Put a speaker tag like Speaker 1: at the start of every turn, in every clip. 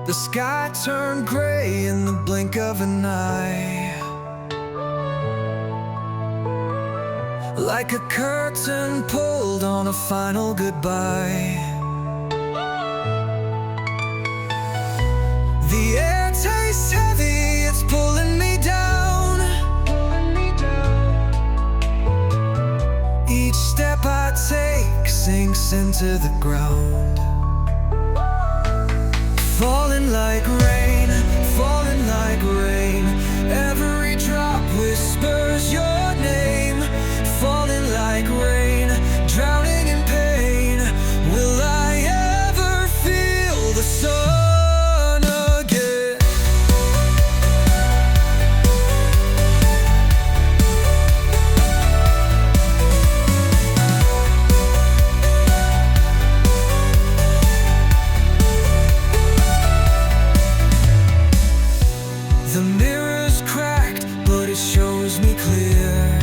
Speaker 1: The sky turned gray in the blink of an eye, like a curtain pulled on a final goodbye. The air tastes heavy, it's pulling me down. Each step I take sinks into the ground. Falling like rain, falling like rain. Every drop whispers your name. Falling like rain, drowning in pain. Will I ever feel the sun again? The mirror's cracked, but it shows me clear.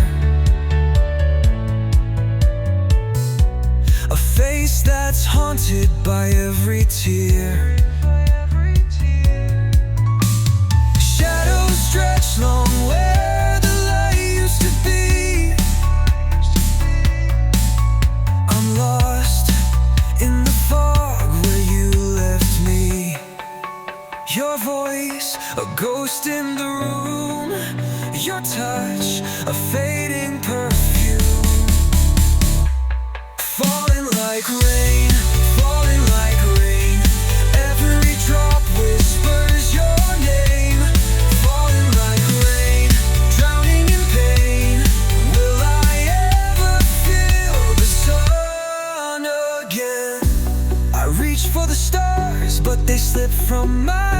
Speaker 1: A face that's haunted by every tear. Shadows stretch long where the light used to be. I'm lost in the fog where you left me. Your voice, a ghost in the room. Your touch, a fading perfume. Falling like rain, falling like rain. Every drop whispers your name. Falling like rain, drowning in pain. Will I ever feel the sun again? I reach for the stars, but they slip from my